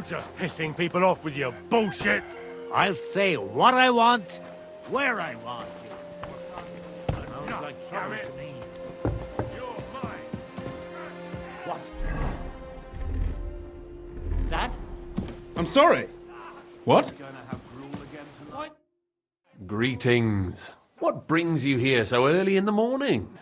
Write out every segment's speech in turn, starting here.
just pissing people off with your bullshit. I'll say what I want, where I want. Sounds like trouble to me. You're mine. What's that? I'm sorry. What? What? Greetings. What brings you here so early in the morning?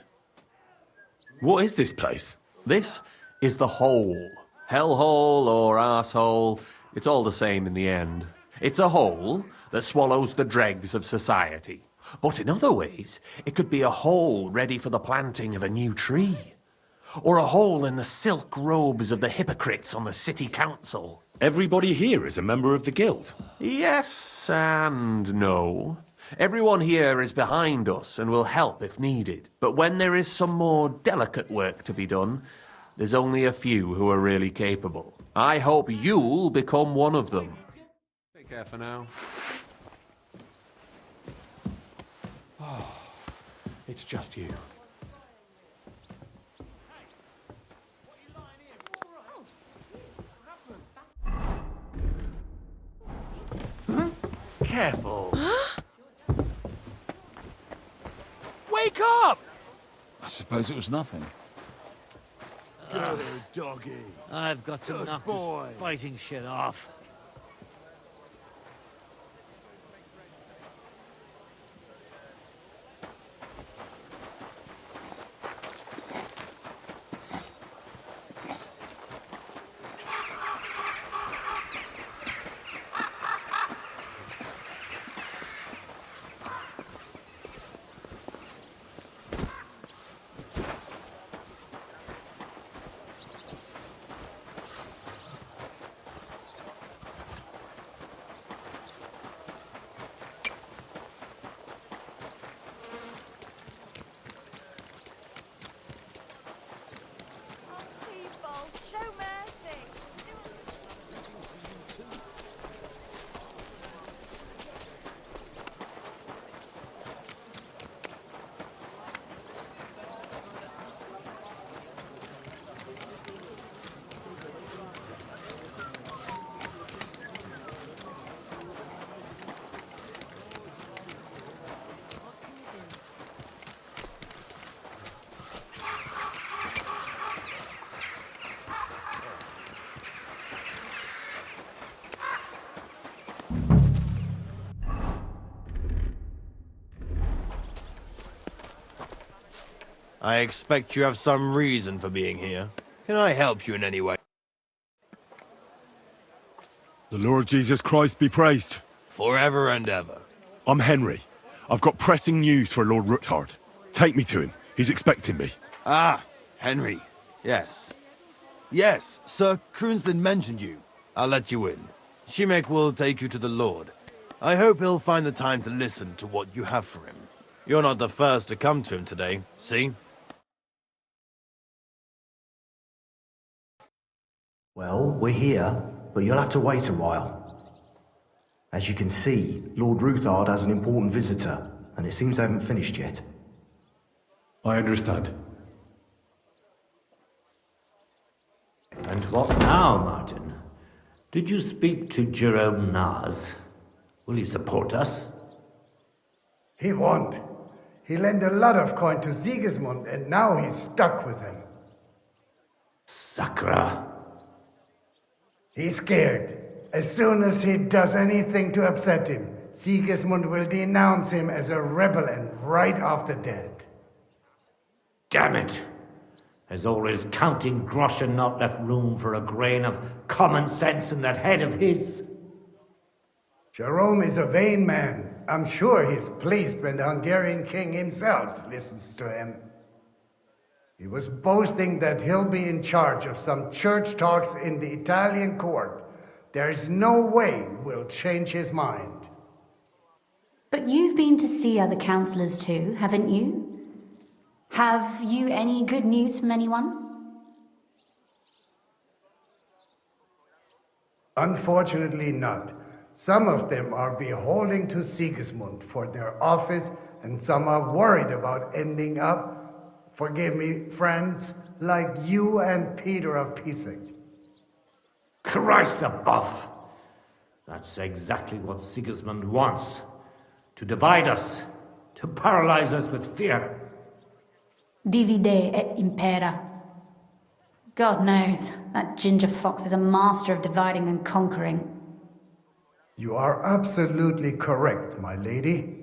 What is this place? This is the hole. Hellhole or arsehole, it's all the same in the end. It's a hole that swallows the dregs of society. But in other ways, it could be a hole ready for the planting of a new tree. Or a hole in the silk robes of the hypocrites on the city council. Everybody here is a member of the guild. Yes and no. Everyone here is behind us and will help if needed. But when there is some more delicate work to be done, there's only a few who are really capable. I hope you'll become one of them. Take care for now. Oh, it's just you. Careful. Wake up! I suppose it was nothing. Good doggy. I've got to Good knock boy. this fighting shit off. Show mercy. I expect you have some reason for being here. Can I help you in any way? The Lord Jesus Christ be praised. Forever and ever. I'm Henry. I've got pressing news for Lord Ruthard. Take me to him. He's expecting me. Ah, Henry. Yes. Yes, Sir Kroonslin mentioned you. I'll let you in. Shimek will take you to the Lord. I hope he'll find the time to listen to what you have for him. You're not the first to come to him today, see? Well, we're here, but you'll have to wait a while. As you can see, Lord Ruthard has an important visitor, and it seems they haven't finished yet. I understand. And what now, Martin? Did you speak to Jerome Naz? Will he support us? He won't. He lent a lot of coin to Sigismund, and now he's stuck with him. Sakra. He's scared. As soon as he does anything to upset him, Sigismund will denounce him as a rebel and right after dead. Damn it! Has all his counting groschen not left room for a grain of common sense in that head of his? Jerome is a vain man. I'm sure he's pleased when the Hungarian king himself listens to him. He was boasting that he'll be in charge of some church talks in the Italian court. There's no way we'll change his mind. But you've been to see other councillors too, haven't you? Have you any good news from anyone? Unfortunately not. Some of them are beholding to Sigismund for their office, and some are worried about ending up, forgive me, friends, like you and Peter of Pisek. Christ above! That's exactly what Sigismund wants. To divide us, to paralyze us with fear. Divide et impera. God knows, that ginger fox is a master of dividing and conquering. You are absolutely correct, my lady.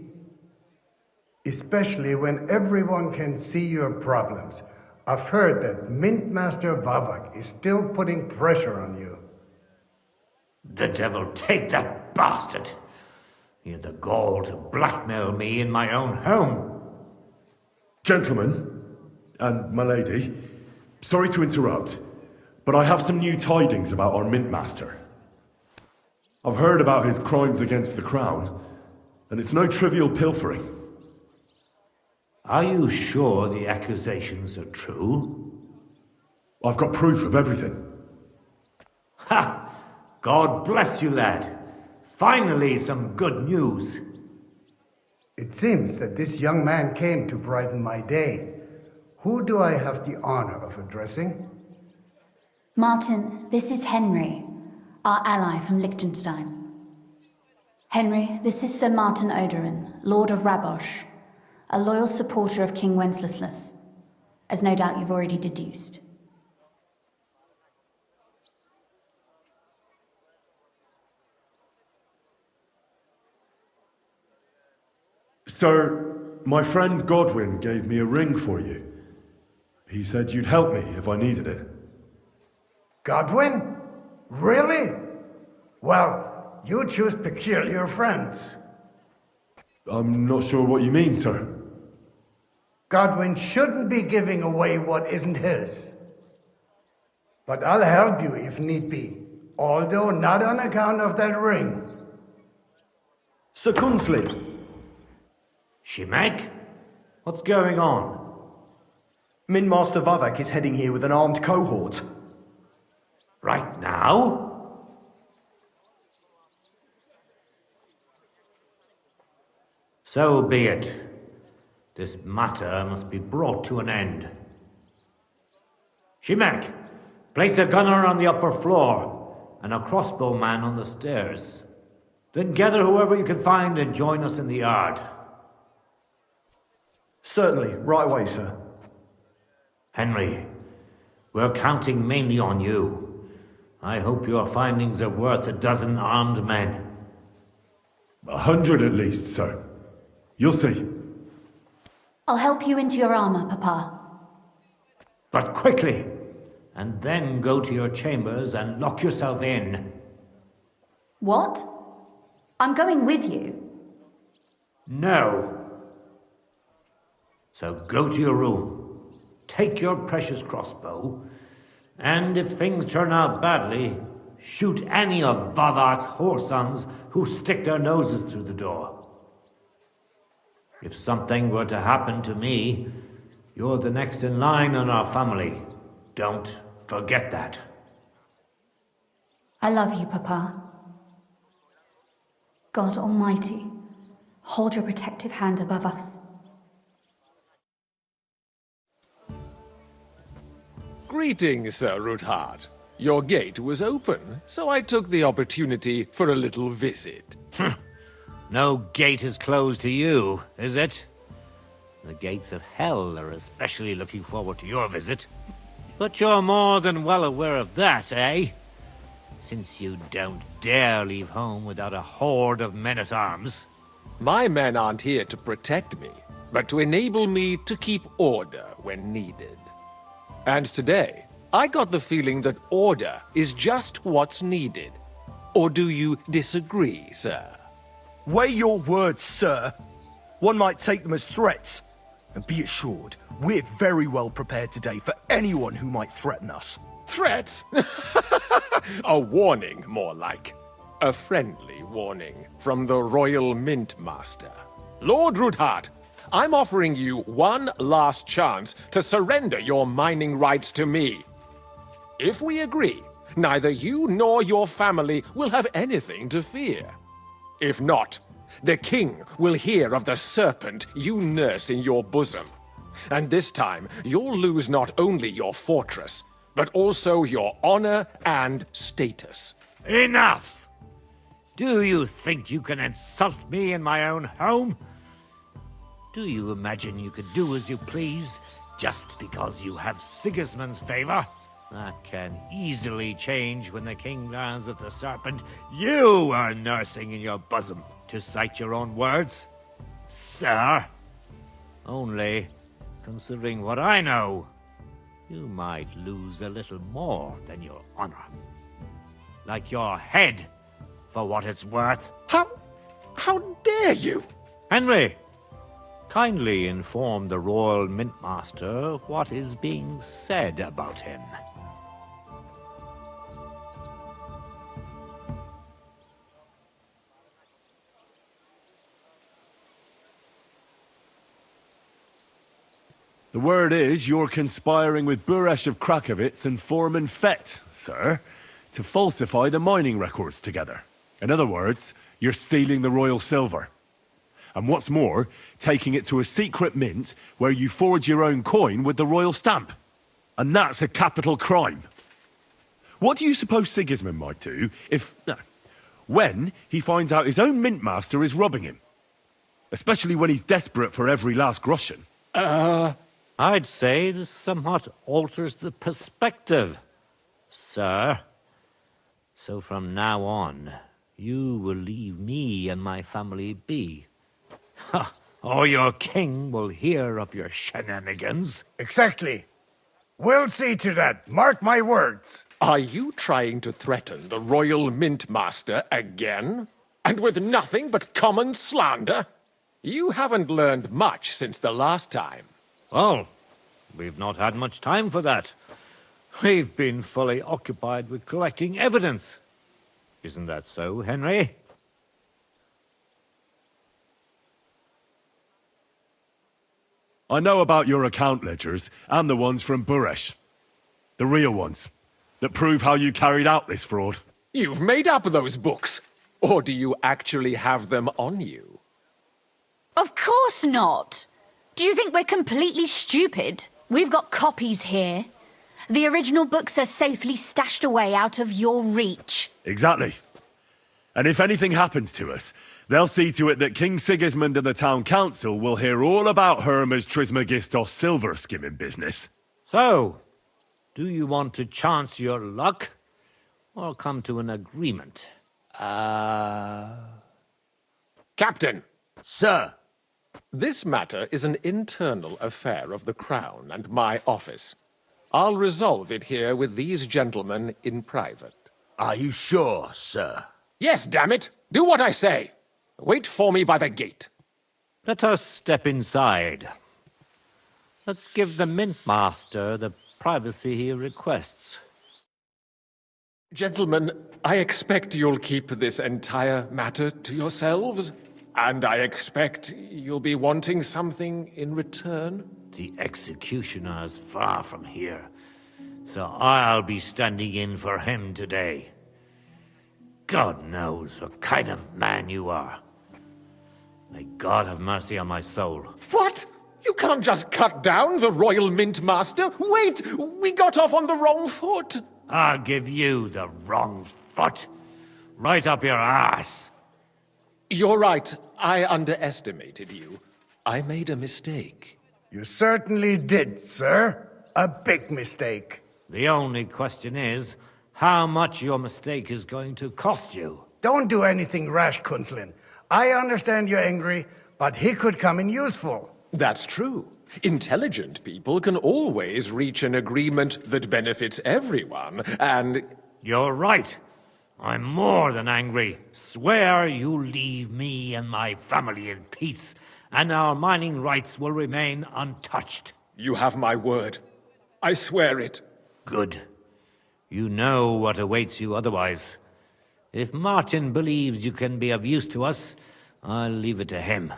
Especially when everyone can see your problems. I've heard that Mint Master Vavak is still putting pressure on you. The devil take that bastard! He had the gall to blackmail me in my own home. Gentlemen, and my lady, sorry to interrupt, but I have some new tidings about our Mint Master. I've heard about his crimes against the crown, and it's no trivial pilfering. Are you sure the accusations are true? I've got proof of everything. Ha! God bless you, lad. Finally, some good news. It seems that this young man came to brighten my day. Who do I have the honor of addressing? Martin, this is Henry, our ally from Liechtenstein. Henry, this is Sir Martin Odorin, Lord of Rabosh, a loyal supporter of King Wenceslas, as no doubt you've already deduced. Sir, my friend Godwin gave me a ring for you. He said you'd help me if I needed it. Godwin? Really? Well, you choose peculiar friends. I'm not sure what you mean, sir. Godwin shouldn't be giving away what isn't his. But I'll help you if need be, although not on account of that ring. Sir Kunslin, Shimek? What's going on? Mint Master Vavak is heading here with an armed cohort. Right now? So be it. This matter must be brought to an end. Shimek, place a gunner on the upper floor and a crossbowman on the stairs. Then gather whoever you can find and join us in the yard. Certainly, right away, sir. Henry, we're counting mainly on you. I hope your findings are worth 12 armed men. 100 at least, sir. You'll see. I'll help you into your armor, Papa. But quickly, and then go to your chambers and lock yourself in. What? I'm going with you. No. So go to your room, take your precious crossbow, and if things turn out badly, shoot any of Vavak's whoresons who stick their noses through the door. If something were to happen to me, you're the next in line in our family. Don't forget that. I love you, Papa. God Almighty, hold your protective hand above us. Greetings, Sir Ruthard. Your gate was open, so I took the opportunity for a little visit. No gate is closed to you, is it? The gates of hell are especially looking forward to your visit. But you're more than well aware of that, eh? Since you don't dare leave home without a horde of men-at-arms. My men aren't here to protect me, but to enable me to keep order when needed. And today, I got the feeling that order is just what's needed. Or do you disagree, sir? Weigh your words, sir. One might take them as threats. And be assured, we're very well prepared today for anyone who might threaten us. Threat? A warning, more like. A friendly warning from the Royal Mint Master. Lord Ruthard, I'm offering you one last chance to surrender your mining rights to me. If we agree, neither you nor your family will have anything to fear. If not, the king will hear of the serpent you nurse in your bosom. And this time, you'll lose not only your fortress, but also your honor and status. Enough! Do you think you can insult me in my own home? Do you imagine you could do as you please just because you have Sigismund's favor? That can easily change when the king learns of the serpent you are nursing in your bosom, to cite your own words. Sir, only, considering what I know, you might lose a little more than your honor. Like your head, for what it's worth. How dare you? Henry, kindly inform the Royal Mintmaster what is being said about him. The word is you're conspiring with Buresh of Krakowitz and Foreman Fett, sir, to falsify the mining records together. In other words, you're stealing the royal silver. And what's more, taking it to a secret mint where you forge your own coin with the royal stamp. And that's a capital crime. What do you suppose Sigismund might do when he finds out his own mintmaster is robbing him? Especially when he's desperate for every last groschen. I'd say this somewhat alters the perspective, sir. So from now on, you will leave me and my family be. Or your king will hear of your shenanigans. Exactly. We'll see to that. Mark my words. Are you trying to threaten the Royal Mintmaster again? And with nothing but common slander? You haven't learned much since the last time. Well, we've not had much time for that. We've been fully occupied with collecting evidence. Isn't that so, Henry? I know about your account ledgers and the ones from Buresh. The real ones, that prove how you carried out this fraud. You've made up those books. Or do you actually have them on you? Of course not. Do you think we're completely stupid? We've got copies here. The original books are safely stashed away out of your reach. Exactly. And if anything happens to us, they'll see to it that King Sigismund and the town council will hear all about Herma's Trismegistos silver skimming business. So, do you want to chance your luck, or come to an agreement? Captain! Sir! This matter is an internal affair of the Crown and my office. I'll resolve it here with these gentlemen in private. Are you sure, sir? Yes, damn it! Do what I say! Wait for me by the gate. Let us step inside. Let's give the Mintmaster the privacy he requests. Gentlemen, I expect you'll keep this entire matter to yourselves. And I expect you'll be wanting something in return? The executioner is far from here, so I'll be standing in for him today. God knows what kind of man you are. May God have mercy on my soul. What? You can't just cut down the Royal Mintmaster? Wait! We got off on the wrong foot! I'll give you the wrong foot. Right up your ass. You're right. I underestimated you. I made a mistake. You certainly did, sir. A big mistake. The only question is, how much your mistake is going to cost you. Don't do anything rash, Kunzlin. I understand you're angry, but he could come in useful. That's true. Intelligent people can always reach an agreement that benefits everyone, and... You're right. I'm more than angry. Swear you'll leave me and my family in peace, and our mining rights will remain untouched. You have my word. I swear it. Good. You know what awaits you otherwise. If Martin believes you can be of use to us, I'll leave it to him.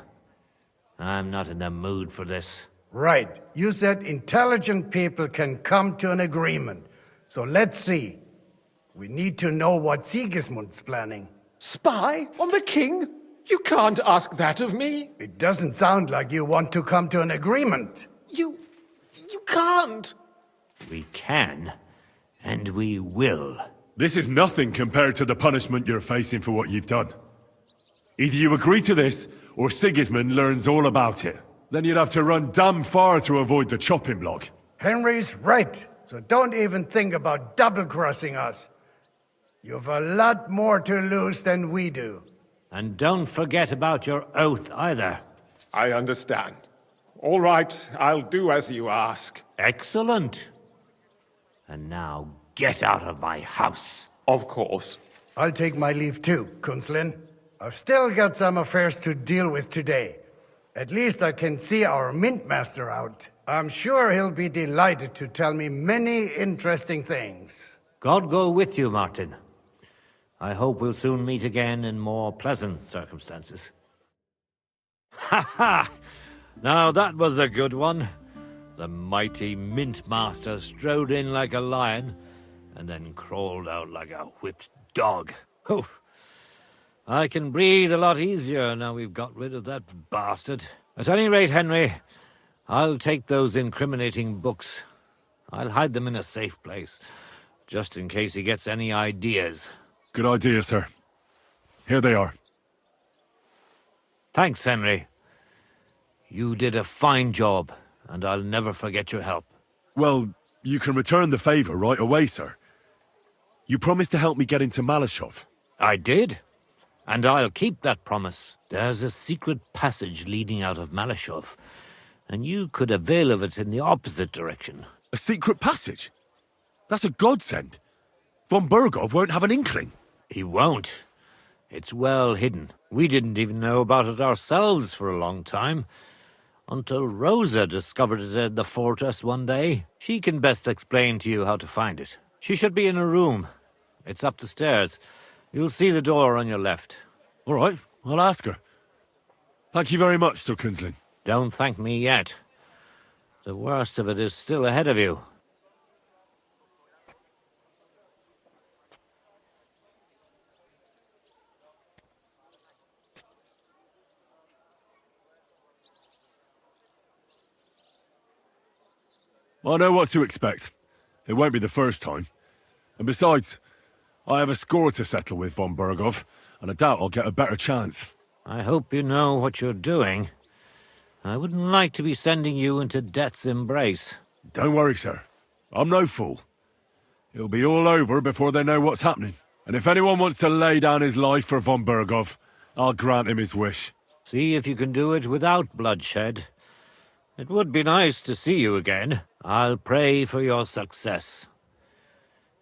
I'm not in the mood for this. Right. You said intelligent people can come to an agreement. So let's see. We need to know what Sigismund's planning. Spy on the king? You can't ask that of me. It doesn't sound like you want to come to an agreement. You can't. We can, And we will. This is nothing compared to the punishment you're facing for what you've done. Either you agree to this, or Sigismund learns all about it. Then you'd have to run damn far to avoid the chopping block. Henry's right, so don't even think about double-crossing us. You've a lot more to lose than we do. And don't forget about your oath either. I understand. All right, I'll do as you ask. Excellent. And now get out of my house. Of course. I'll take my leave too, Kunslin. I've still got some affairs to deal with today. At least I can see our mint master out. I'm sure he'll be delighted to tell me many interesting things. God go with you, Martin. I hope we'll soon meet again in more pleasant circumstances. Ha ha! Now that was a good one. The mighty mint master strode in like a lion, and then crawled out like a whipped dog. Oof. I can breathe a lot easier now we've got rid of that bastard. At any rate, Henry, I'll take those incriminating books. I'll hide them in a safe place, just in case he gets any ideas. Good idea, sir. Here they are. Thanks, Henry. You did a fine job, and I'll never forget your help. Well, you can return the favor right away, sir. You promised to help me get into Malashov. I did, and I'll keep that promise. There's a secret passage leading out of Malashov, and you could avail of it in the opposite direction. A secret passage? That's a godsend. Von Bergov won't have an inkling. He won't. It's well hidden. We didn't even know about it ourselves for a long time, until Rosa discovered it in the fortress one day. She can best explain to you how to find it. She should be in a room. It's up the stairs. You'll see the door on your left. All right, I'll ask her. Thank you very much, Sir Kunslin. Don't thank me yet. The worst of it is still ahead of you. I know what to expect. It won't be the first time. And besides, I have a score to settle with von Bergov, and I doubt I'll get a better chance. I hope you know what you're doing. I wouldn't like to be sending you into death's embrace. Don't worry, sir. I'm no fool. It'll be all over before they know what's happening. And if anyone wants to lay down his life for von Bergov, I'll grant him his wish. See if you can do it without bloodshed. It would be nice to see you again. I'll pray for your success.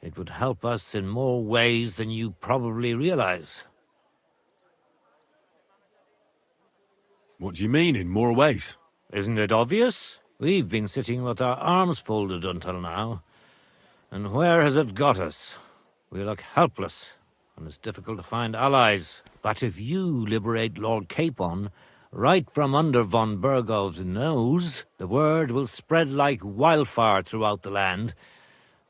It would help us in more ways than you probably realize. What do you mean, in more ways? Isn't it obvious? We've been sitting with our arms folded until now. And where has it got us? We look helpless, and it's difficult to find allies. But if you liberate Lord Capon, right from under von Bergov's nose, the word will spread like wildfire throughout the land,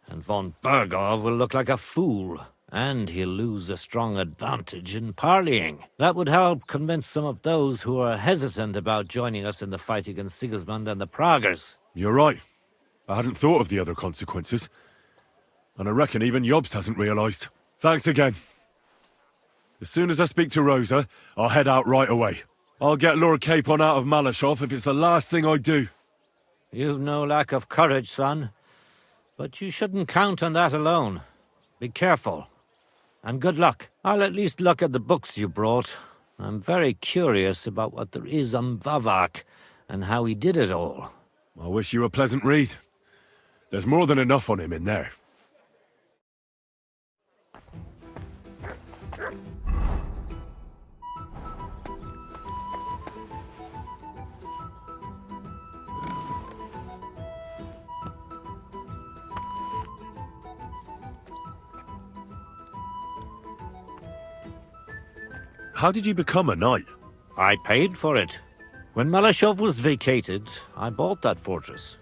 and von Bergov will look like a fool, and he'll lose a strong advantage in parleying. That would help convince some of those who are hesitant about joining us in the fight against Sigismund and the Praguers. You're right. I hadn't thought of the other consequences. And I reckon even Jobst hasn't realized. Thanks again. As soon as I speak to Rosa, I'll head out right away. I'll get Lord Capon out of Malashov if it's the last thing I do. You've no lack of courage, son. But you shouldn't count on that alone. Be careful. And good luck. I'll at least look at the books you brought. I'm very curious about what there is on Vavak and how he did it all. I wish you a pleasant read. There's more than enough on him in there. How did you become a knight? I paid for it. When Malashov was vacated, I bought that fortress.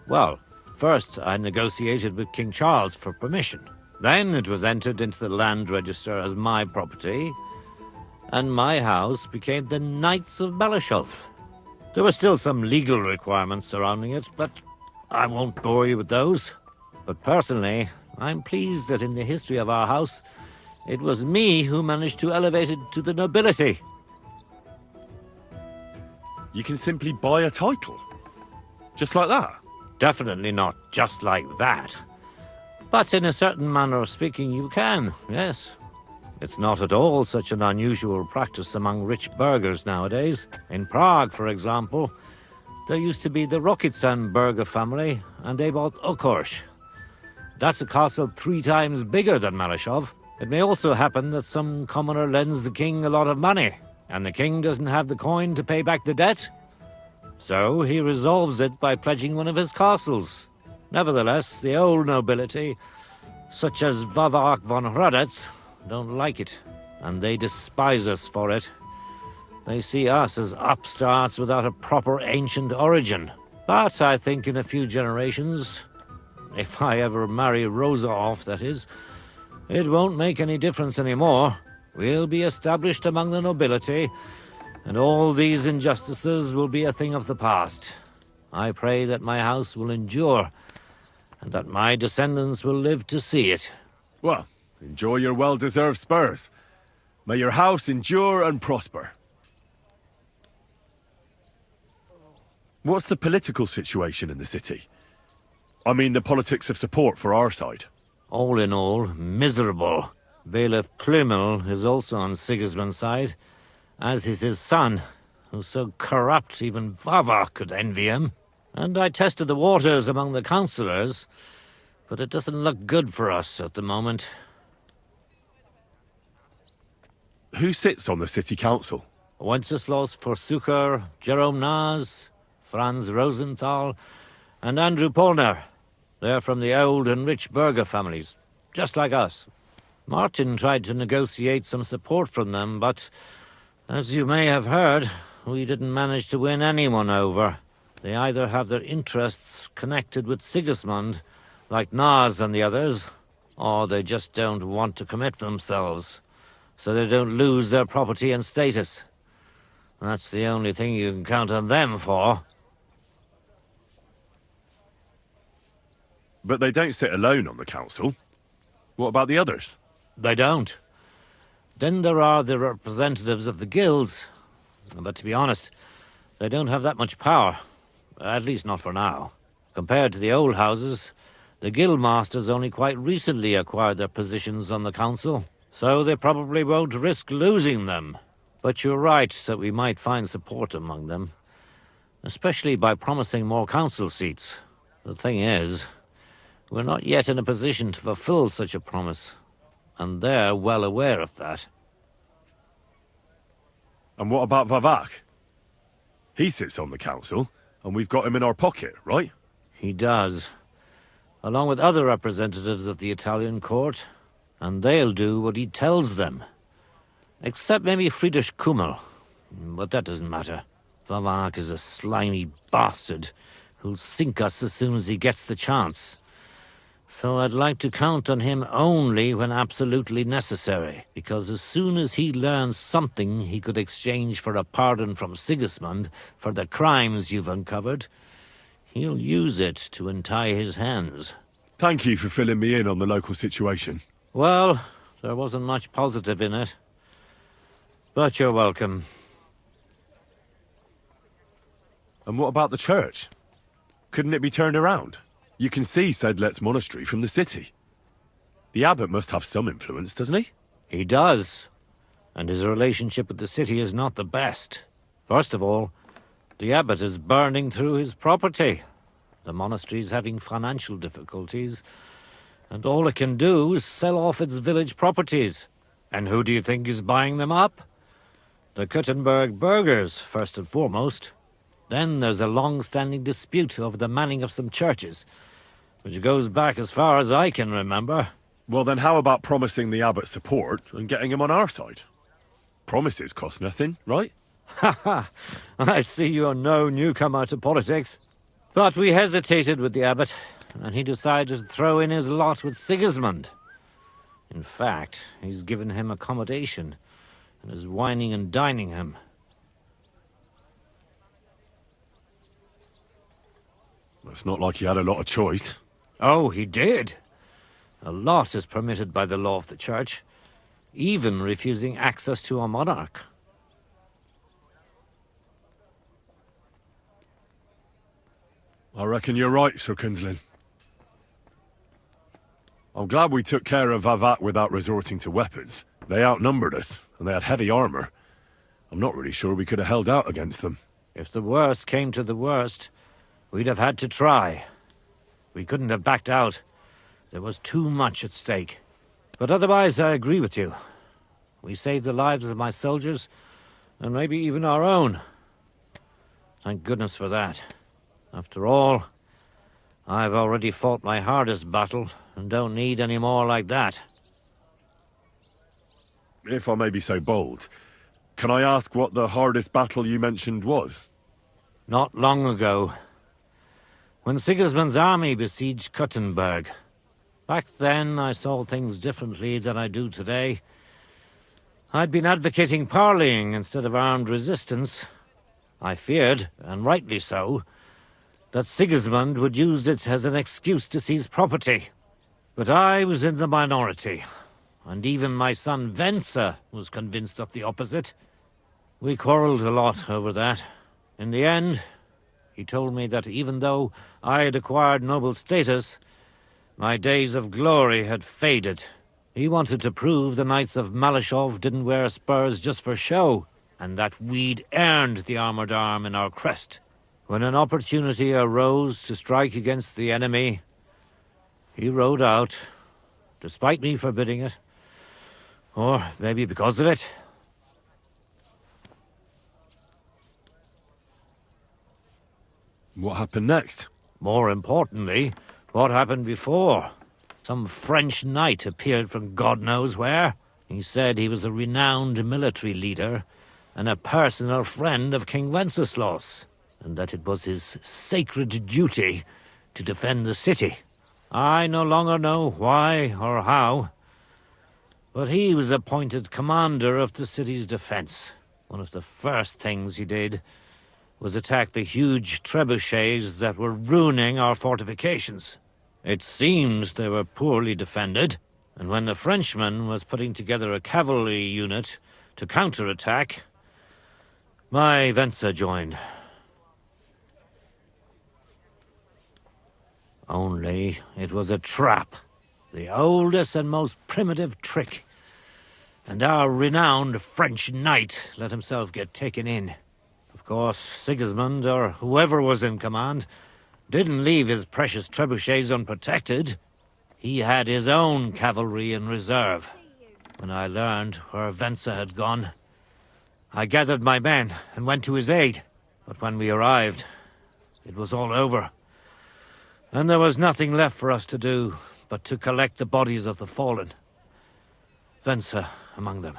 Well, first I negotiated with King Charles for permission. Then it was entered into the land register as my property, and my house became the Knights of Malashov. There were still some legal requirements surrounding it, but I won't bore you with those. But personally, I'm pleased that in the history of our house, it was me who managed to elevate it to the nobility. You can simply buy a title? Just like that? Definitely not just like that. But in a certain manner of speaking, you can, yes. It's not at all such an unusual practice among rich burghers nowadays. In Prague, for example, there used to be the Rokitsan burgher family, and they bought Okorsh. That's a castle 3 times bigger than Malashov. It may also happen that some commoner lends the king a lot of money, and the king doesn't have the coin to pay back the debt. So he resolves it by pledging one of his castles. Nevertheless, the old nobility, such as Vavak von Hradec, don't like it, and they despise us for it. They see us as upstarts without a proper ancient origin. But I think in a few generations, if I ever marry Rosa off, that is, it won't make any difference anymore. We'll be established among the nobility, and all these injustices will be a thing of the past. I pray that my house will endure, and that my descendants will live to see it. Well, enjoy your well-deserved spurs. May your house endure and prosper. What's the political situation in the city? I mean the politics of support for our side. All in all, miserable. Bailiff Plymel is also on Sigismund's side, as is his son, who's so corrupt even Vava could envy him. And I tested the waters among the councillors, but it doesn't look good for us at the moment. Who sits on the city council? Wenceslas Forsucher, Jerome Naz, Franz Rosenthal, and Andrew Polner. They're from the old and rich burgher families, just like us. Martin tried to negotiate some support from them, but, as you may have heard, we didn't manage to win anyone over. They either have their interests connected with Sigismund, like Naz and the others, or they just don't want to commit themselves, so they don't lose their property and status. That's the only thing you can count on them for. But they don't sit alone on the council. What about the others? They don't. Then there are the representatives of the guilds. But to be honest, they don't have that much power. At least not for now. Compared to the old houses, the guild masters only quite recently acquired their positions on the council, so they probably won't risk losing them. But you're right that we might find support among them, especially by promising more council seats. The thing is, we're not yet in a position to fulfill such a promise, and they're well aware of that. And what about Vavak? He sits on the council, and we've got him in our pocket, right? He does, along with other representatives of the Italian court, and they'll do what he tells them. Except maybe Friedrich Kummel, but that doesn't matter. Vavak is a slimy bastard who'll sink us as soon as he gets the chance. So I'd like to count on him only when absolutely necessary, because as soon as he learns something he could exchange for a pardon from Sigismund for the crimes you've uncovered, he'll use it to untie his hands. Thank you for filling me in on the local situation. Well, there wasn't much positive in it. But you're welcome. And what about the church? Couldn't it be turned around? You can see Sedlet's monastery from the city. The abbot must have some influence, doesn't he? He does. And his relationship with the city is not the best. First of all, the abbot is burning through his property. The monastery's having financial difficulties, and all it can do is sell off its village properties. And who do you think is buying them up? The Kuttenberg burghers, first and foremost. Then there's a long-standing dispute over the manning of some churches, which goes back as far as I can remember. Well, then how about promising the abbot support and getting him on our side? Promises cost nothing, right? Ha ha! I see you're no newcomer to politics. But we hesitated with the abbot, and he decided to throw in his lot with Sigismund. In fact, he's given him accommodation, and is wining and dining him. It's not like he had a lot of choice. Oh, he did. A lot is permitted by the law of the Church, even refusing access to a monarch. I reckon you're right, Sir Kinsman. I'm glad we took care of Vavat without resorting to weapons. They outnumbered us, and they had heavy armor. I'm not really sure we could have held out against them. If the worst came to the worst, we'd have had to try. We couldn't have backed out. There was too much at stake. But otherwise, I agree with you. We saved the lives of my soldiers, and maybe even our own. Thank goodness for that. After all, I've already fought my hardest battle, and don't need any more like that. If I may be so bold, can I ask what the hardest battle you mentioned was? Not long ago, when Sigismund's army besieged Kuttenberg. Back then, I saw things differently than I do today. I'd been advocating parleying instead of armed resistance. I feared, and rightly so, that Sigismund would use it as an excuse to seize property. But I was in the minority, and even my son Venser was convinced of the opposite. We quarreled a lot over that. In the end, he told me that even though I had acquired noble status, my days of glory had faded. He wanted to prove the Knights of Malashov didn't wear spurs just for show, and that we'd earned the armored arm in our crest. When an opportunity arose to strike against the enemy, he rode out, despite me forbidding it. Or maybe because of it. What happened next? More importantly, what happened before? Some French knight appeared from God knows where. He said he was a renowned military leader and a personal friend of King Wenceslas, and that it was his sacred duty to defend the city. I no longer know why or how, but he was appointed commander of the city's defense. One of the first things he did was attack the huge trebuchets that were ruining our fortifications. It seems they were poorly defended, and when the Frenchman was putting together a cavalry unit to counterattack, my Venser joined. Only it was a trap, the oldest and most primitive trick, and our renowned French knight let himself get taken in. Of course, Sigismund, or whoever was in command, didn't leave his precious trebuchets unprotected. He had his own cavalry in reserve. When I learned where Venser had gone, I gathered my men and went to his aid. But when we arrived, it was all over. And there was nothing left for us to do but to collect the bodies of the fallen. Venser among them.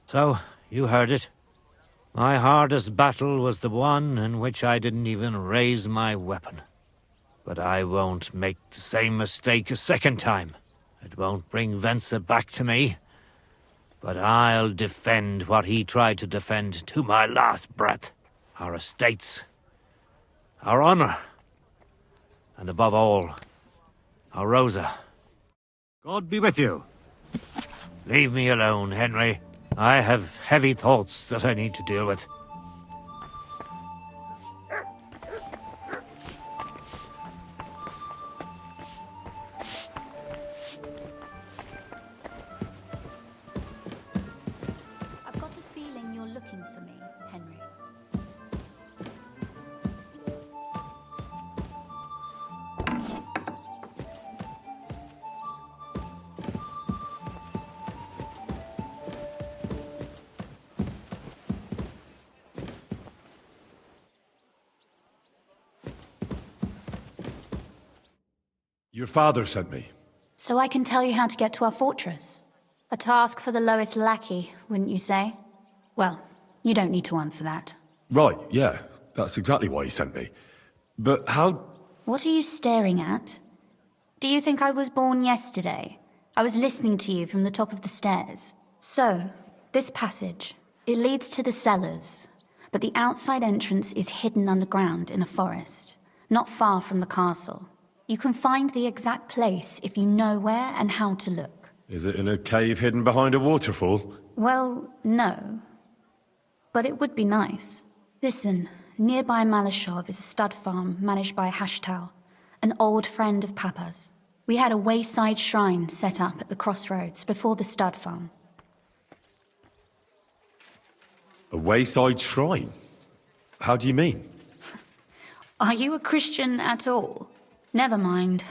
So, you heard it. My hardest battle was the one in which I didn't even raise my weapon. But I won't make the same mistake a second time. It won't bring Venser back to me. But I'll defend what he tried to defend to my last breath. Our estates, our honor, and above all, our Rosa. God be with you. Leave me alone, Henry. I have heavy thoughts that I need to deal with. I've got a feeling you're looking for me, Henry. Your father sent me. So I can tell you how to get to our fortress. A task for the lowest lackey, wouldn't you say? Well, you don't need to answer that. Right, yeah. That's exactly why he sent me. But how... What are you staring at? Do you think I was born yesterday? I was listening to you from the top of the stairs. So, this passage, it leads to the cellars, but the outside entrance is hidden underground in a forest, not far from the castle. You can find the exact place if you know where and how to look. Is it in a cave hidden behind a waterfall? Well, no. But it would be nice. Listen, nearby Malashov is a stud farm managed by Hashtal, an old friend of Papa's. We had a wayside shrine set up at the crossroads before the stud farm. A wayside shrine? How do you mean? Are you a Christian at all? Never mind.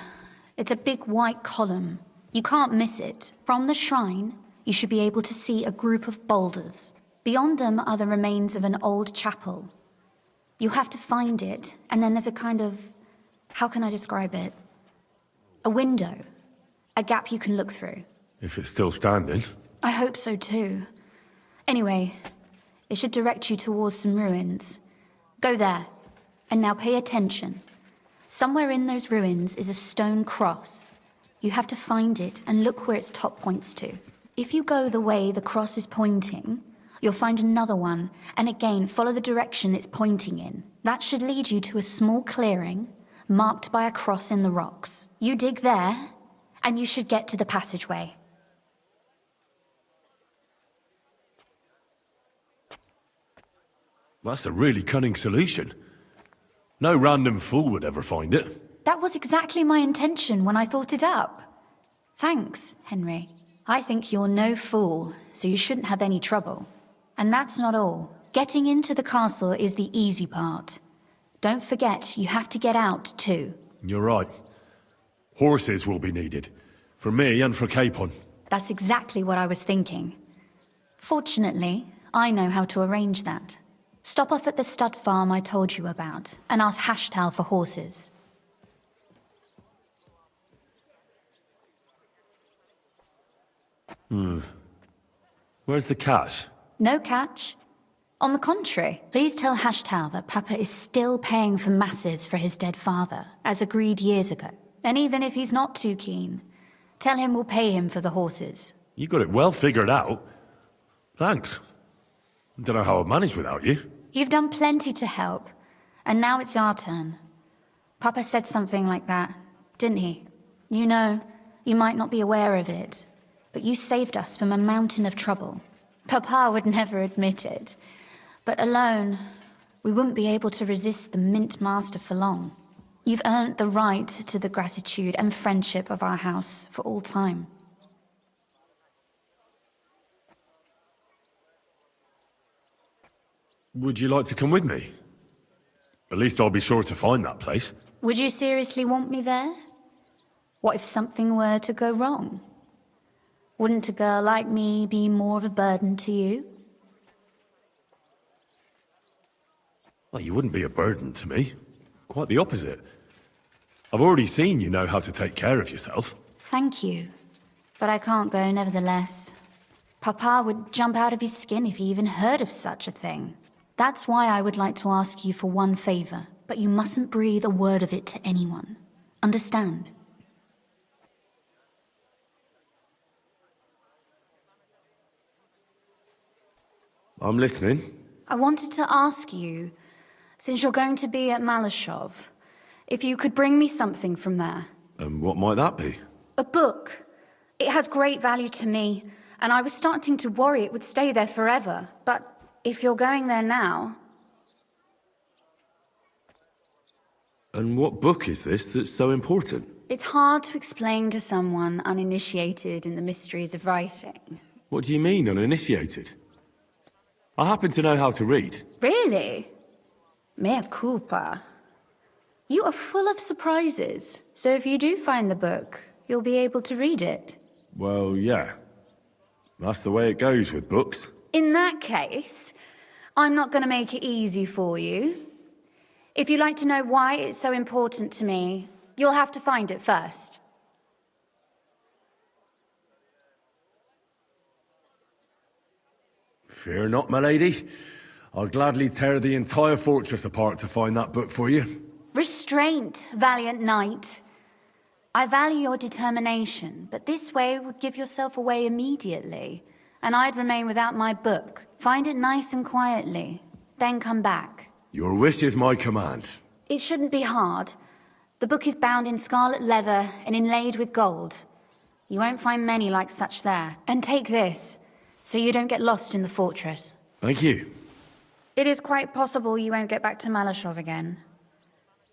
It's a big white column. You can't miss it. From the shrine, you should be able to see a group of boulders. Beyond them are the remains of an old chapel. You have to find it, and then there's a kind of... how can I describe it? A window. A gap you can look through. If it's still standing. I hope so too. Anyway, it should direct you towards some ruins. Go there. And now pay attention. Somewhere in those ruins is a stone cross. You have to find it and look where its top points to. If you go the way the cross is pointing, you'll find another one, and again follow the direction it's pointing in. That should lead you to a small clearing, marked by a cross in the rocks. You dig there, and you should get to the passageway. That's a really cunning solution. No random fool would ever find it. That was exactly my intention when I thought it up. Thanks, Henry. I think you're no fool, so you shouldn't have any trouble. And that's not all. Getting into the castle is the easy part. Don't forget, you have to get out too. You're right. Horses will be needed. For me and for Capon. That's exactly what I was thinking. Fortunately, I know how to arrange that. Stop off at the stud farm I told you about, and ask Hashtal for horses. Where's the catch? No catch. On the contrary, please tell Hashtal that Papa is still paying for masses for his dead father, as agreed years ago. And even if he's not too keen, tell him we'll pay him for the horses. You got it well figured out. Thanks. Don't know how I'd manage without you. You've done plenty to help, and now it's our turn. Papa said something like that, didn't he? You know, you might not be aware of it, but you saved us from a mountain of trouble. Papa would never admit it, but alone, we wouldn't be able to resist the Mint Master for long. You've earned the right to the gratitude and friendship of our house for all time. Would you like to come with me? At least I'll be sure to find that place. Would you seriously want me there? What if something were to go wrong? Wouldn't a girl like me be more of a burden to you? Well, you wouldn't be a burden to me. Quite the opposite. I've already seen you know how to take care of yourself. Thank you. But I can't go nevertheless. Papa would jump out of his skin if he even heard of such a thing. That's why I would like to ask you for one favor, but you mustn't breathe a word of it to anyone. Understand? I'm listening. I wanted to ask you, since you're going to be at Malashov, if you could bring me something from there. And what might that be? A book. It has great value to me, and I was starting to worry it would stay there forever, but if you're going there now... And what book is this that's so important? It's hard to explain to someone uninitiated in the mysteries of writing. What do you mean, uninitiated? I happen to know how to read. Really? Mea culpa. You are full of surprises, so if you do find the book, you'll be able to read it. Well, yeah. That's the way it goes with books. In that case, I'm not going to make it easy for you. If you'd like to know why it's so important to me, you'll have to find it first. Fear not, my lady. I'll gladly tear the entire fortress apart to find that book for you. Restraint, valiant knight. I value your determination, but this way would give yourself away immediately, and I'd remain without my book. Find it nice and quietly, then come back. Your wish is my command. It shouldn't be hard. The book is bound in scarlet leather and inlaid with gold. You won't find many like such there. And take this, so you don't get lost in the fortress. Thank you. It is quite possible you won't get back to Malashov again.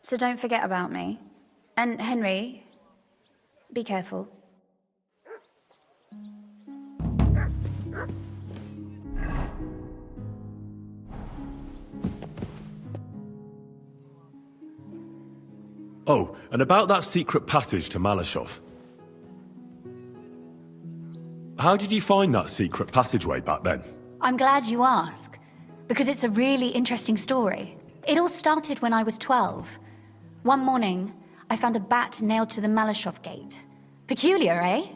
So don't forget about me. And Henry, be careful. Oh, and about that secret passage to Malashov. How did you find that secret passageway back then? I'm glad you ask, because it's a really interesting story. It all started when I was 12. One morning, I found a bat nailed to the Malashov gate. Peculiar, eh?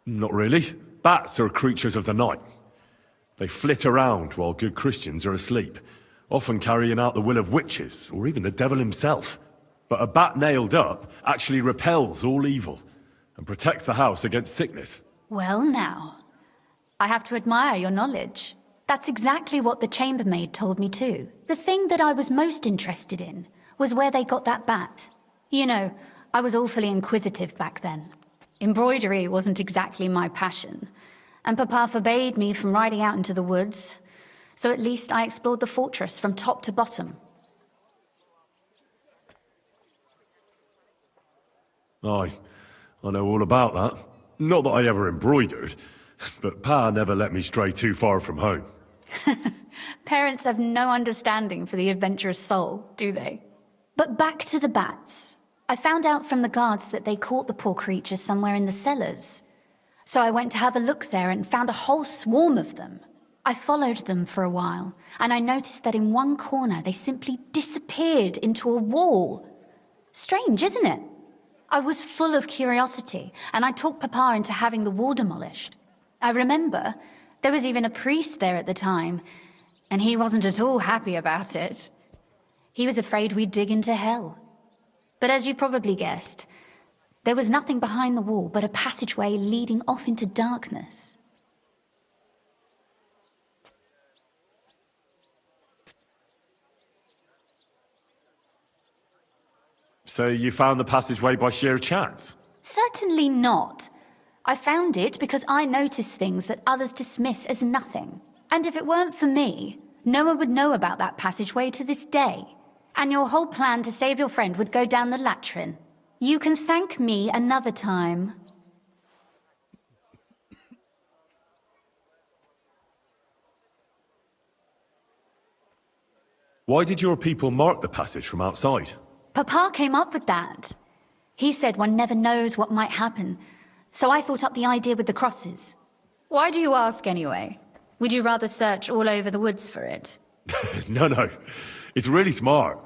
Not really. Bats are creatures of the night. They flit around while good Christians are asleep, often carrying out the will of witches, or even the devil himself. But a bat nailed up actually repels all evil, and protects the house against sickness. Well now, I have to admire your knowledge. That's exactly what the chambermaid told me too. The thing that I was most interested in was where they got that bat. You know, I was awfully inquisitive back then. Embroidery wasn't exactly my passion, and Papa forbade me from riding out into the woods, so at least I explored the fortress from top to bottom. I know all about that. Not that I ever embroidered, but Pa never let me stray too far from home. Parents have no understanding for the adventurous soul, do they? But back to the bats. I found out from the guards that they caught the poor creatures somewhere in the cellars. So I went to have a look there and found a whole swarm of them. I followed them for a while, and I noticed that in one corner they simply disappeared into a wall. Strange, isn't it? I was full of curiosity, and I talked Papa into having the wall demolished. I remember there was even a priest there at the time, and he wasn't at all happy about it. He was afraid we'd dig into hell. But as you probably guessed, there was nothing behind the wall but a passageway leading off into darkness. So you found the passageway by sheer chance? Certainly not. I found it because I noticed things that others dismiss as nothing. And if it weren't for me, no one would know about that passageway to this day. And your whole plan to save your friend would go down the latrine. You can thank me another time. Why did your people mark the passage from outside? Papa came up with that. He said one never knows what might happen, so I thought up the idea with the crosses. Why do you ask anyway? Would you rather search all over the woods for it? No. It's really smart.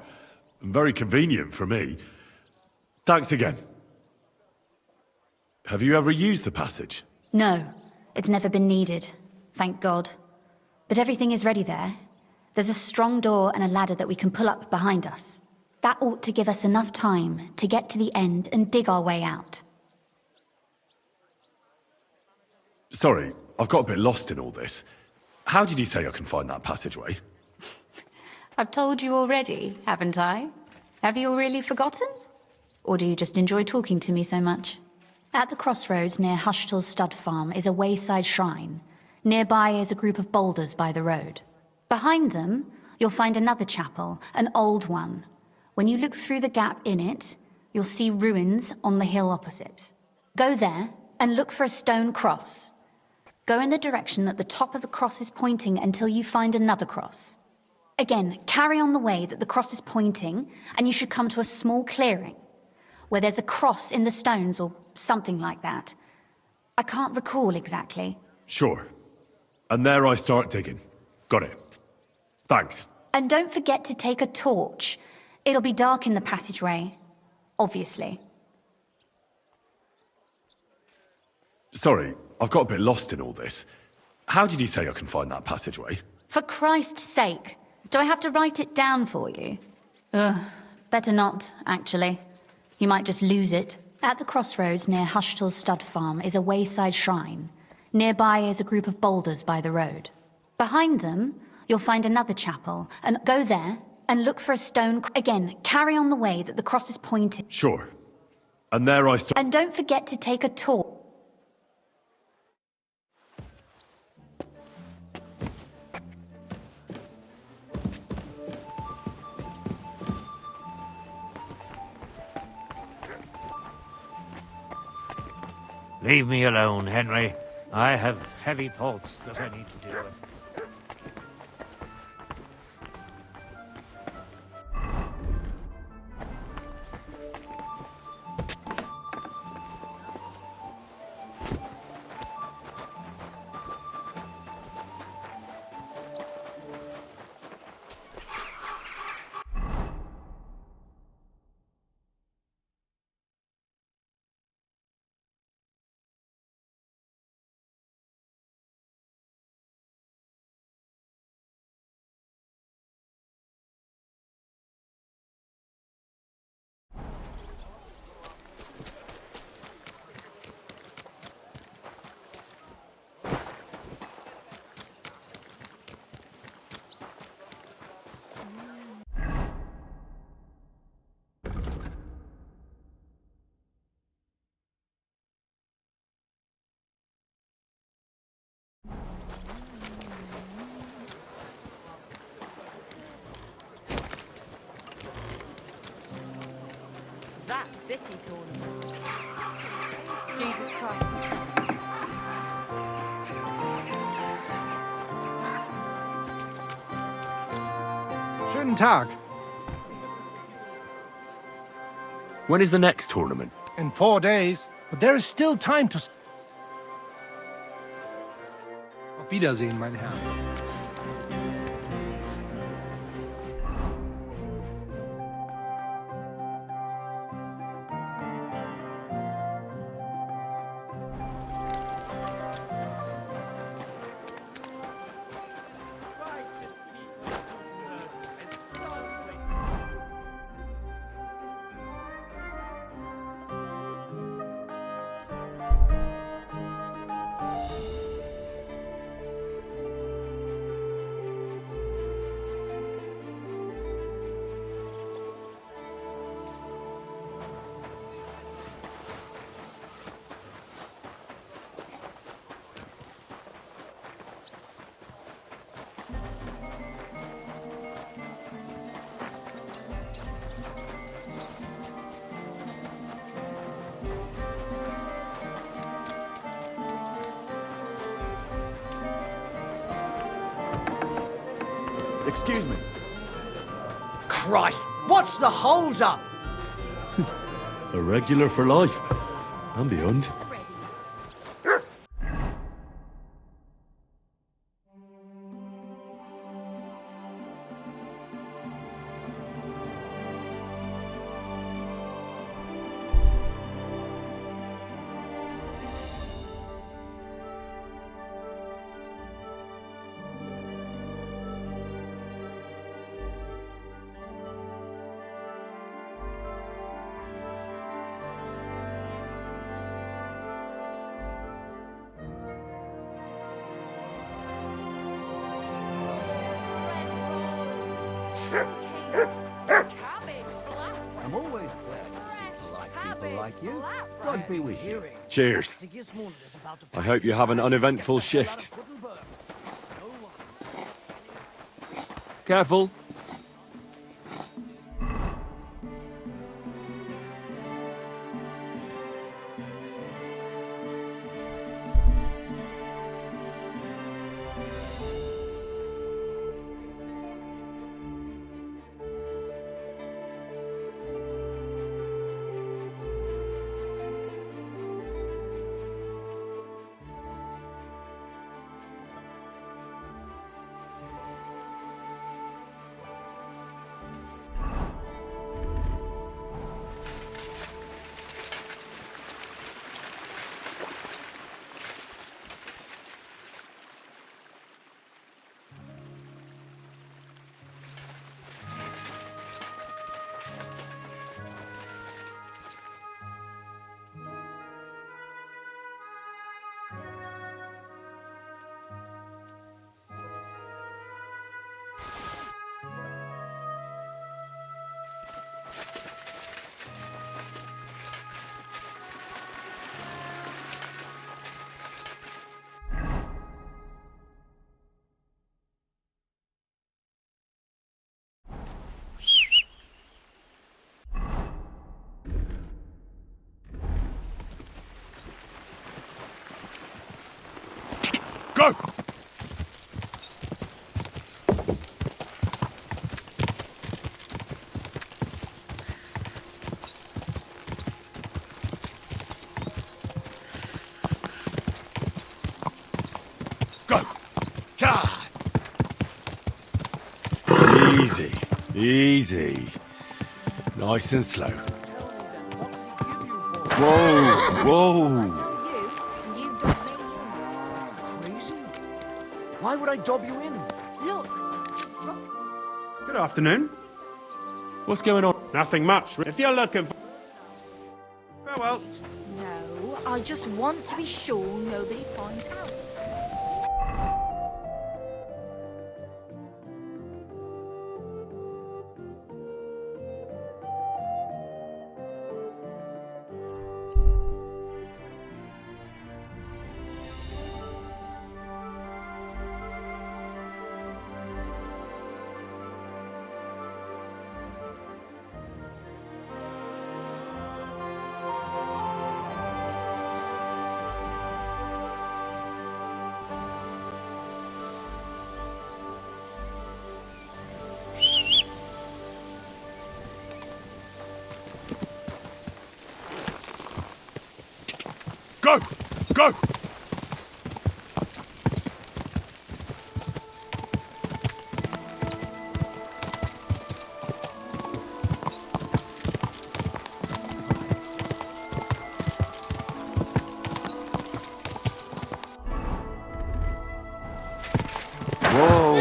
And very convenient for me. Thanks again. Have you ever used the passage? No, it's never been needed, thank God. But everything is ready there. There's a strong door and a ladder that we can pull up behind us. That ought to give us enough time to get to the end and dig our way out. Sorry, I've got a bit lost in all this. How did you say I can find that passageway? I've told you already, haven't I? Have you really forgotten? Or do you just enjoy talking to me so much? At the crossroads near Hushtal's stud farm is a wayside shrine. Nearby is a group of boulders by the road. Behind them, you'll find another chapel, an old one. When you look through the gap in it, you'll see ruins on the hill opposite. Go there and look for a stone cross. Go in the direction that the top of the cross is pointing until you find another cross. Again, carry on the way that the cross is pointing, and you should come to a small clearing, where there's a cross in the stones or something like that. I can't recall exactly. Sure. And there I start digging. Got it. Thanks. And don't forget to take a torch. It'll be dark in the passageway, obviously. Sorry, I've got a bit lost in all this. How did you say I can find that passageway? For Christ's sake, do I have to write it down for you? Better not, actually. You might just lose it. At the crossroads near Hushtal's stud farm is a wayside shrine. Nearby is a group of boulders by the road. Behind them, you'll find another chapel, and go there and look for a stone. Again, carry on the way that the cross is pointing. Sure. And there I start. And don't forget to take a tour. Leave me alone, Henry. I have heavy thoughts that I need to deal with. That city's haunted. Jesus Christ. Schönen Tag. When is the next tournament? In 4 days. But there is still time to... Auf Wiedersehen, mein Herr. Excuse me. Christ, what's the hold up? A regular for life. And beyond. I'm always glad to see polite people like you. God be with you. Cheers. I hope you have an uneventful shift. Careful. Go! Go! God! Easy, easy. Nice and slow. Whoa, whoa. Why would I dob you in? Look. Good afternoon. What's going on? Nothing much. If you're looking for... Farewell. No, I just want to be sure nobody finds out. Go! Go! Whoa!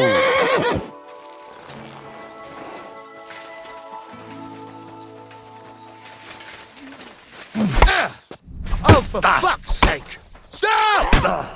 Oh, for fuck's sake! Stop!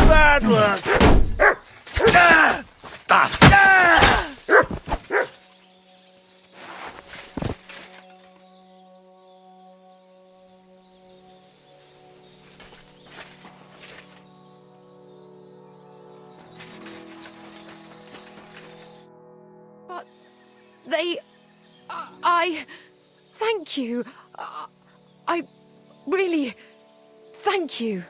Bad luck! But I thank you. I really thank you.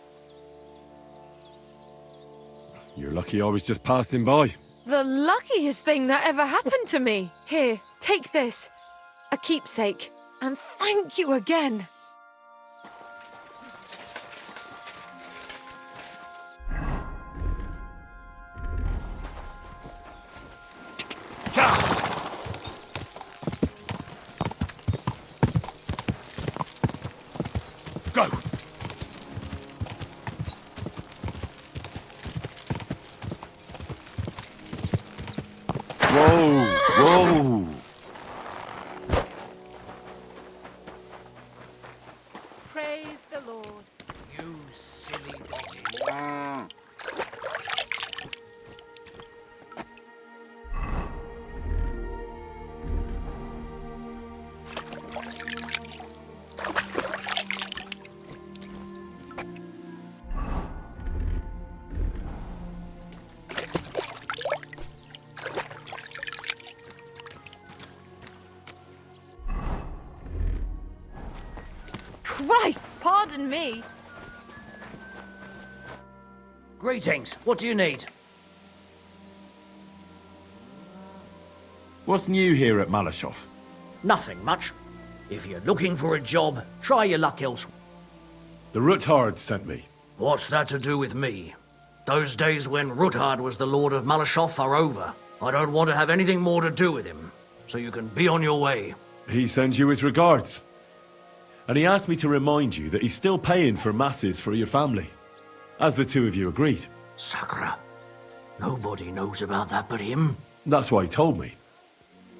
You're lucky I was just passing by. The luckiest thing that ever happened to me. Here, take this. A keepsake. And thank you again. Go! Whoa! Whoa! Praise the Lord. You silly doggy. Christ, pardon me. Greetings. What do you need? What's new here at Malashov? Nothing much. If you're looking for a job, try your luck elsewhere. The Ruthard sent me. What's that to do with me? Those days when Ruthard was the Lord of Malashov are over. I don't want to have anything more to do with him, so you can be on your way. He sends you his regards. And he asked me to remind you that he's still paying for masses for your family, as the two of you agreed. Sakura. Nobody knows about that but him. That's why he told me.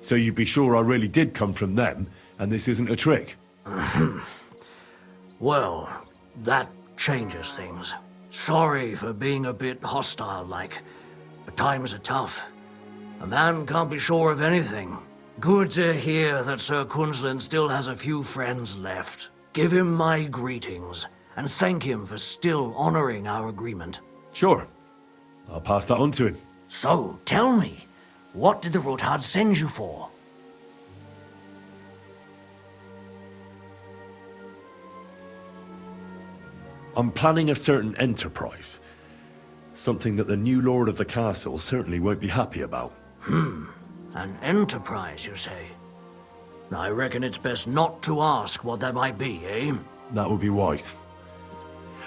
So you'd be sure I really did come from them, and this isn't a trick. Well, that changes things. Sorry for being a bit hostile-like. but times are tough. A man can't be sure of anything. Good to hear that Sir Quinlan still has a few friends left. Give him my greetings, and thank him for still honoring our agreement. Sure. I'll pass that on to him. So, tell me, what did the Ruthard send you for? I'm planning a certain enterprise. Something that the new lord of the castle certainly won't be happy about. An enterprise, you say? I reckon it's best not to ask what that might be, eh? That would be wise.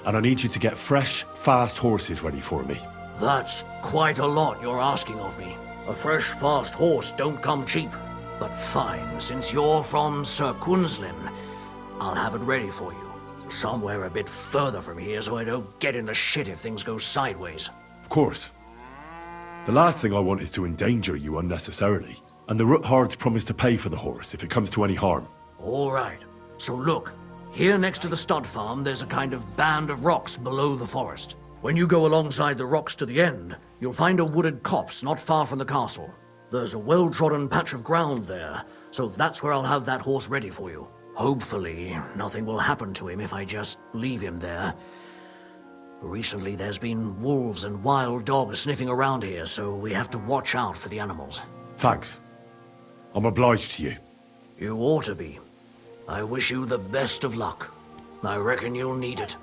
And I need you to get fresh, fast horses ready for me. That's quite a lot you're asking of me. A fresh, fast horse don't come cheap. But fine, since you're from Sir Quinlan, I'll have it ready for you. Somewhere a bit further from here so I don't get in the shit if things go sideways. Of course. The last thing I want is to endanger you unnecessarily. And the Ruthards promise to pay for the horse if it comes to any harm. All right. So look, here next to the stud farm there's a kind of band of rocks below the forest. When you go alongside the rocks to the end, you'll find a wooded copse not far from the castle. There's a well-trodden patch of ground there, so that's where I'll have that horse ready for you. Hopefully, nothing will happen to him if I just leave him there. Recently, there's been wolves and wild dogs sniffing around here, so we have to watch out for the animals. Thanks. I'm obliged to you. You ought to be. I wish you the best of luck. I reckon you'll need it.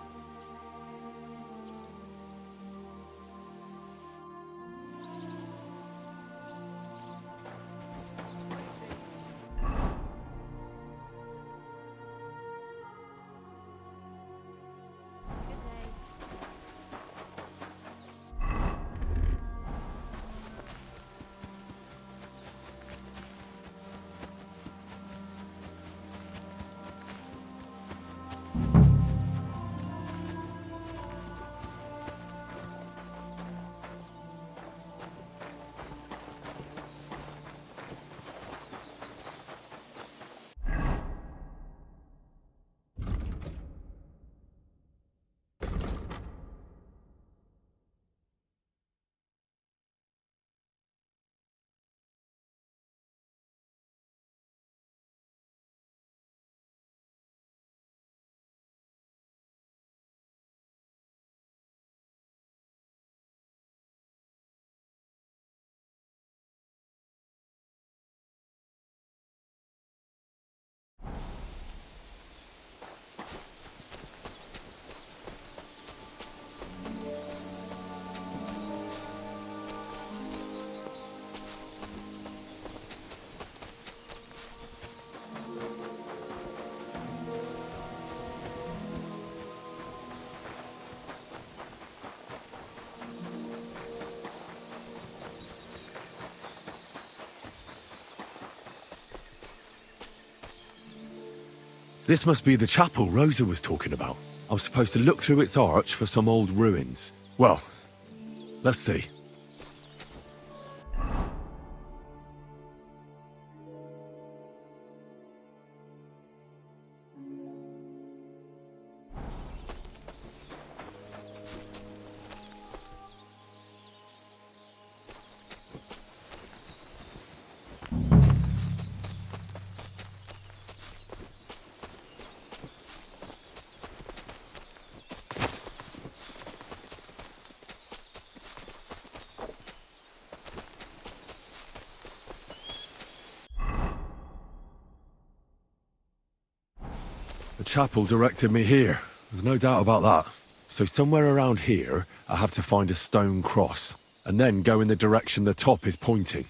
This must be the chapel Rosa was talking about. I was supposed to look through its arch for some old ruins. Well, let's see. The chapel directed me here. There's no doubt about that. So somewhere around here, I have to find a stone cross, and then go in the direction the top is pointing.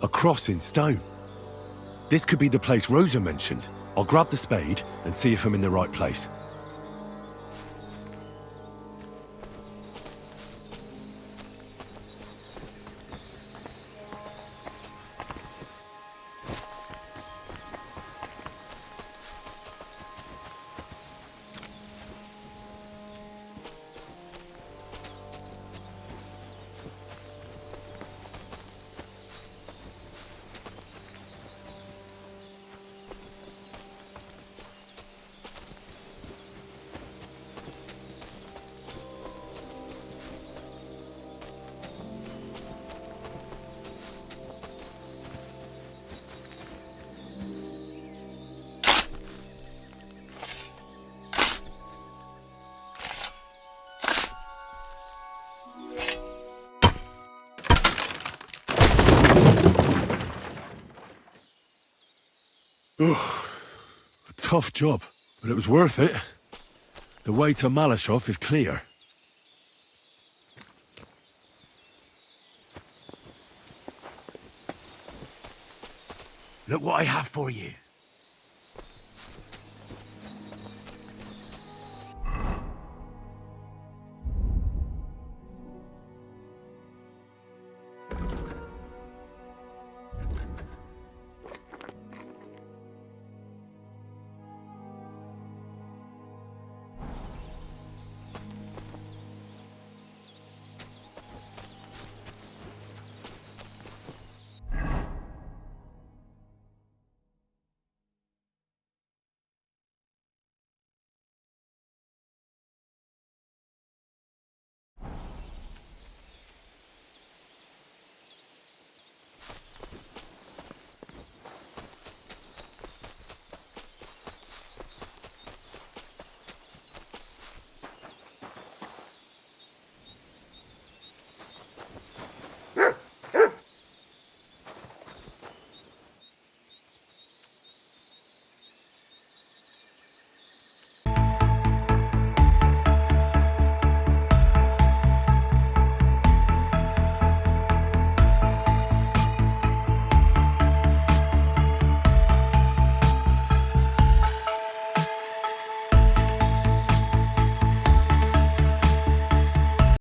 A cross in stone. This could be the place Rosa mentioned. I'll grab the spade and see if I'm in the right place. A tough job, but it was worth it. The way to Malashov is clear. Look what I have for you.